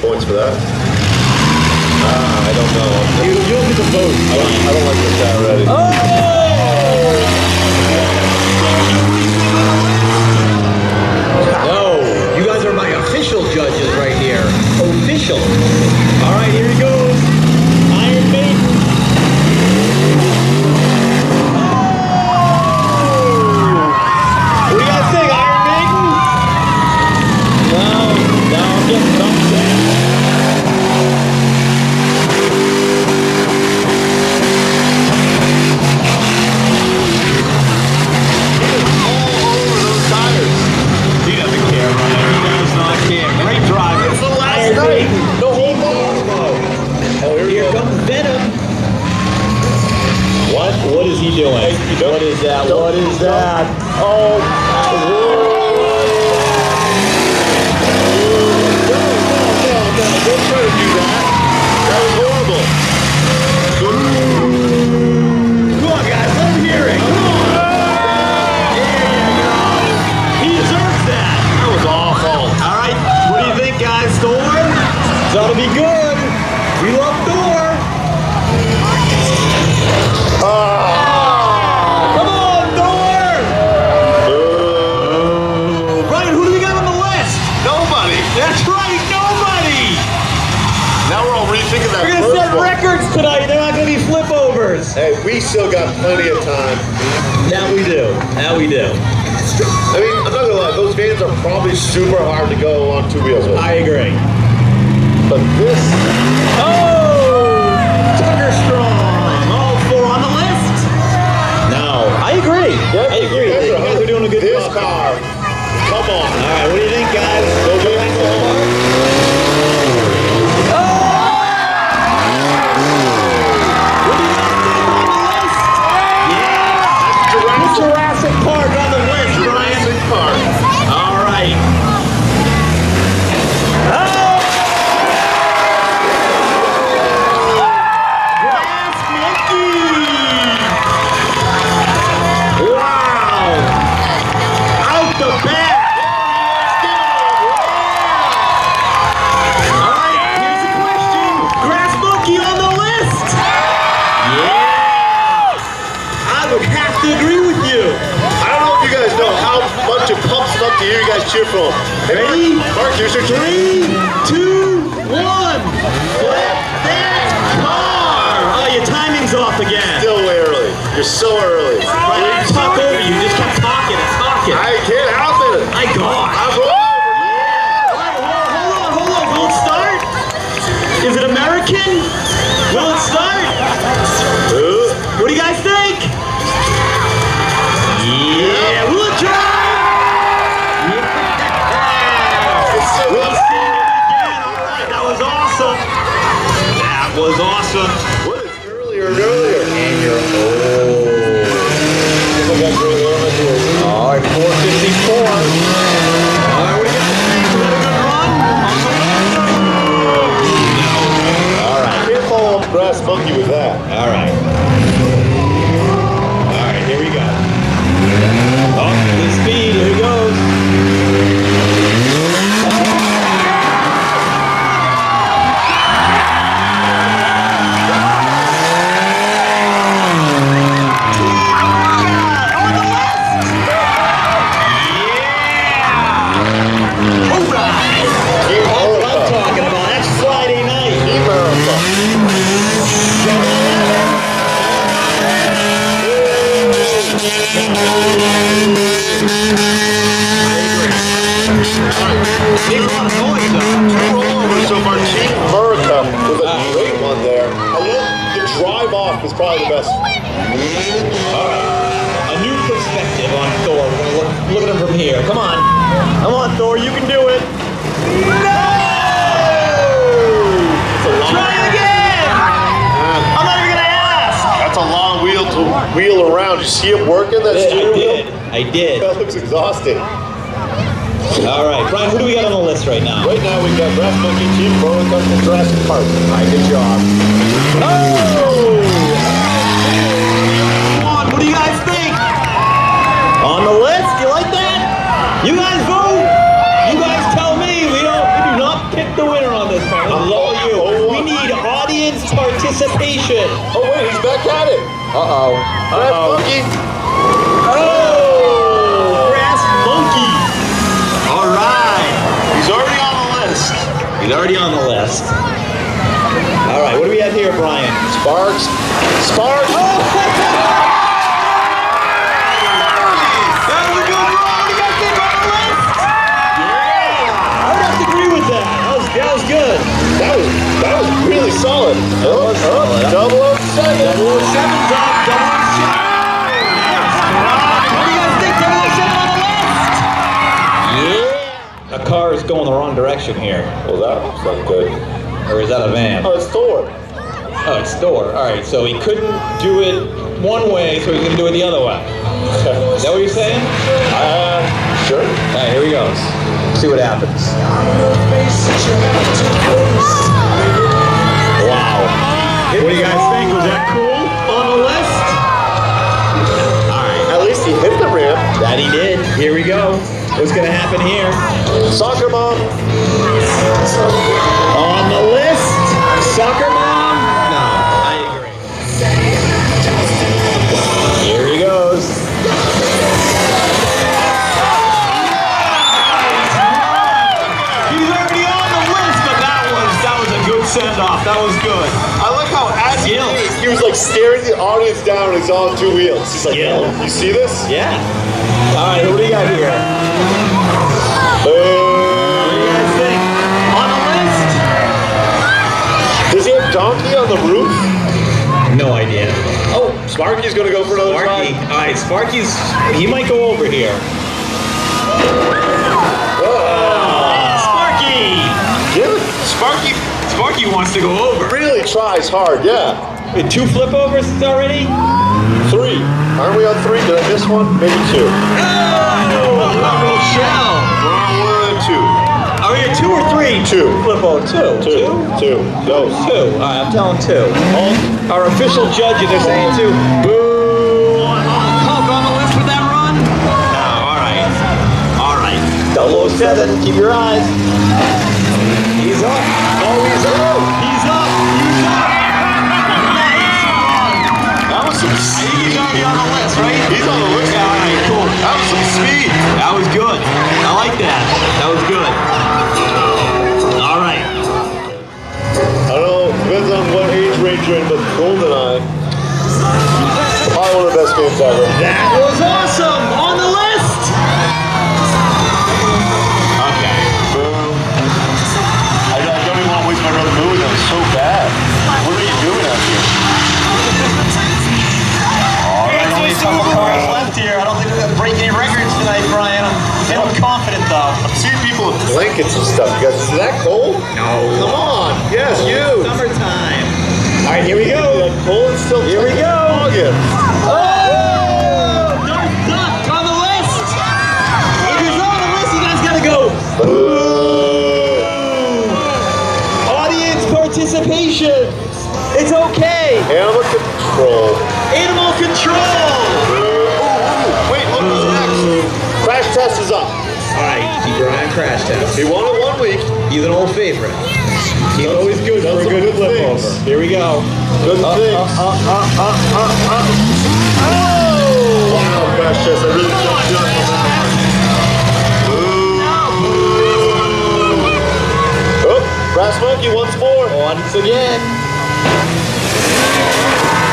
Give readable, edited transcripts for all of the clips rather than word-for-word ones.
points for that. I don't know. You'll get the vote. I don't like this guy already. No, you guys are my official judges right here. Official. All right, here he goes. Iron Maiden. What do you guys think, Iron Maiden? No, I'm getting dumped in. What is he doing? What is that? What is that? Oh. Don't try to do that. That was horrible. Come on, guys. Let him hear it. Come on. There you go. He deserves that. That was awful. All right. What do you think, guys? Thor? It's ought to be good. We love Thor. Come on, Thor! Ryan, who do we got on the list? Nobody. That's right, nobody! Now we're all rethinking that. We're gonna set records tonight. They're not gonna be flipovers. Hey, we still got plenty of time. That we do. That we do. I mean, I'm not gonna lie, those vans are probably super hard to go on two wheels with. I agree. But this... Oh! Tucker Strong! All four on the list? No. I agree. Yep, I agree. You guys are doing a good this job. car. Come on. All right, what do you think, guys? Go get it. Jurassic Park on the list, Brian. Jurassic Park. All right. Grass Monkey. Wow. Out the back. All right, here's the question. Grass Monkey on the list. Yeah. I would have to agree with you. I don't know if you guys know how much it pumps up to hear you guys cheer for him. Hey, Ready? Mark, here's your 3, 2, 1. Flip that car. Oh, your timing's off again. Still way early. You're so early. Right, I talk over you. You just kept talking and talking. I can't help it. My God. I'm rolling. Hold on. Will it start? Is it American? Will it start? What do you guys think? Yeah. Will it drive? We'll see it again. All right, that was awesome. That was awesome. What is earlier and earlier? And you're All right, 454. All right, what do you guys think? Was that a good run? All right. Can't follow up Grass Monkey with that. All right. All right, here we go. Oh, the speed. Here he goes. So far, Team America was a great one there. I love the drive off was probably the best. All right. A new perspective on Thor. We're gonna look at him from here. Come on. Come on, Thor. You can do it. No! Try it again! I'm not even gonna ask. That's a long wheel to wheel around. You see it working? That steering wheel? I did. That looks exhausting. All right, Brian, who do we got on the list right now? Right now we got Grass Monkey, Team America, and Jurassic Park. All right, good job. Oh! Come on, what do you guys think? On the list? You like that? You guys vote. You guys tell me. We do not pick the winner on on this part. This is all you. We need audience participation. Oh wait, he's back at it. Uh-oh. Brass monkey. Oh! Brass monkey. All right. He's already on the list. He's already on the list. All right, what do we have here, Brian? Sparks. Sparks. Oh! That was a good run. What do you guys think on the list? Yeah. I would have to agree with that. That was good. That was really solid. was solid. 007. 007's up. 007. What do you guys think? 007 on the list? Yeah. A car is going the wrong direction here. Well, that's not good. Or is that a van? Oh, it's Thor. Oh, it's Thor. All right, so he couldn't do it one way, so he's going to do it the other way. Is that what you're saying? Sure. All right, here he goes. See what happens. Wow. What do you guys think? Was that cool on the list? All right. At least he hit the ramp. That he did. Here we go. What's going to happen here? Soccer mom. On the list, Soccer Mom? No, I agree. Here he goes. He's already on the list, but that was a good send-off. That was good. I like how as he was like staring the audience down and he's on two wheels. He's like, Yeah. you see this? Yeah. All right, what do you got here? What do you guys think? On the list? Does he have donkey on the roof? No idea. Oh, Sparky's gonna go for another Sparky. try. All right, Sparky's. He might go over here. Sparky. Yeah, Sparky wants to go over. really tries hard. Yeah. Wait, 2 flip overs already? 3. Aren't we on 3? Did I miss one? Maybe 2. Rochelle. 1 and 2. Are we at 2 or 3? 2. Flip over 2. 2. No. 2. All right, I'm telling 2. Our official judges are saying 2. Boo! Hulk on the list with that run? No, all right. All right. 007, keep your eyes. He's up. Oh, he's up. He's up. He's up. Nice run. That was some I think he's speed. already on the list, right? He's on the list. Yeah, all right, cool. That was some speed. That was good. I like that. That was good. All right. I don't know, depends on what age range you're in, but GoldenEye, probably one of the best games ever. That was awesome. On the list. Okay. Boom. I don't even want to waste my brother moving. That was so bad. What are you doing out here? All right, only a couple cars left here. I don't think we're going to break any records tonight, Brian. I'm feeling confident, though. I'm seeing people with blankets and stuff. You guys, is that cold? No. Come on. Yes, you. Summertime. All right, here we go. That cold and still Here we go. August. Oh! Dark Duck on the list. If he's on the list, you guys got to go. Audience participation. It's okay. Animal control. Animal control. Wait, look who's next. Crash test is up. All right, keep your eye on crash test. He won it 1 week. He's an old favorite. He's always good for a some good good flip things. over. Here we go. Good things. Oh! Wow, crash test. I really jumped on that one. Oh, Brass Monkey once more. Once again.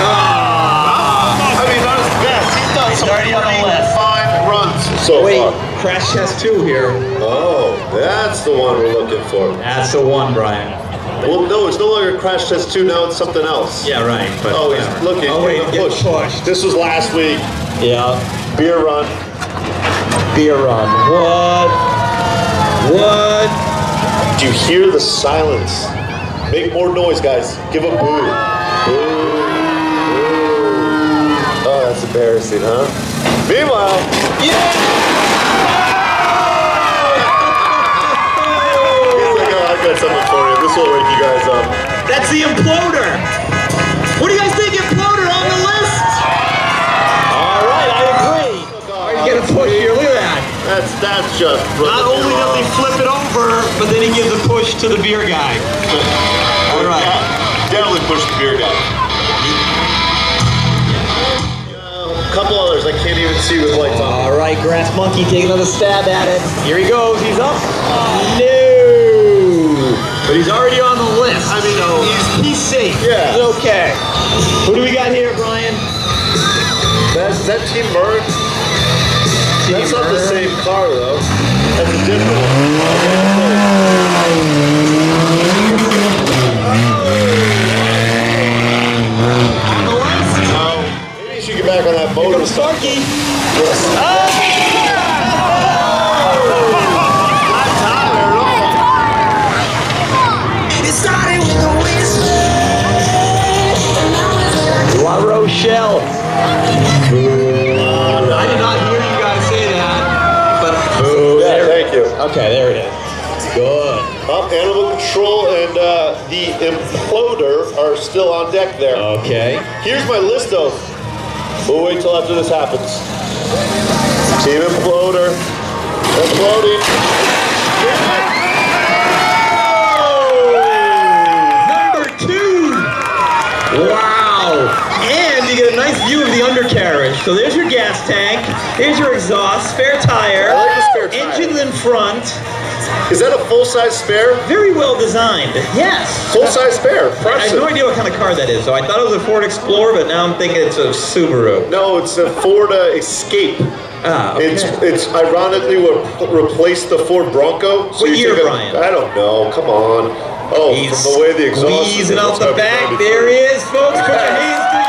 I mean, not his best. He's done some already on the list. 5 runs so Wait, far. crash test 2 here. Oh, that's the one we're looking for. That's the one, Brian. Well, no, it's no longer Crash Test 2. Now it's something else. Yeah, right. But Oh, he's looking. Oh, wait, getting get pushed. This was last week. Yeah. Beer run. Beer run. What? Do you hear the silence? Make more noise, guys. Give a boo. Boo. Boo. Oh, that's embarrassing, huh? Meanwhile, he's like, oh, I've got something for you. This will wake you guys up. That's the imploder. What do you guys think, imploder on the list? All right, I agree. Are you gonna push here? Look at that. That's That's just Not only does he flip it over, but then he gives a push to the beer guy. All right. Yeah, definitely push the beer guy. A couple others I can't even see with lights on. All right, Grass Monkey, take another stab at it. Here he goes. He's up. No. But he's already on the list. I mean, so he's safe. Yeah. He's okay. Who do we got here, Brian? Is that Team Bird? That's not the same car, though. That's a different one. Maybe you should get back on that boat or something. La Rochelle. I did not hear you guys say that, but Yeah, thank you. okay, there it is. Good. Animal Control and the Imploder are still on deck there. Okay. Here's my list, though. We'll wait till after this happens. Team Imploder. Imploding. Number 2. Wow. And you get a nice view of the undercarriage. So there's your gas tank. There's your exhaust. Spare tire. I like the spare tire. Engines in front. Is that a full-size spare? Very well designed. Yes. Full-size spare. I have no idea what kind of car that is. So I thought it was a Ford Explorer, but now I'm thinking it's a Subaru. No, it's a Ford Escape. Ah, okay. It's ironically what replaced the Ford Bronco. So What year, Brian? I don't know. Come on. Oh, He's from the way the exhaust is. squeezing out the back. There he is, folks. Put your hands together.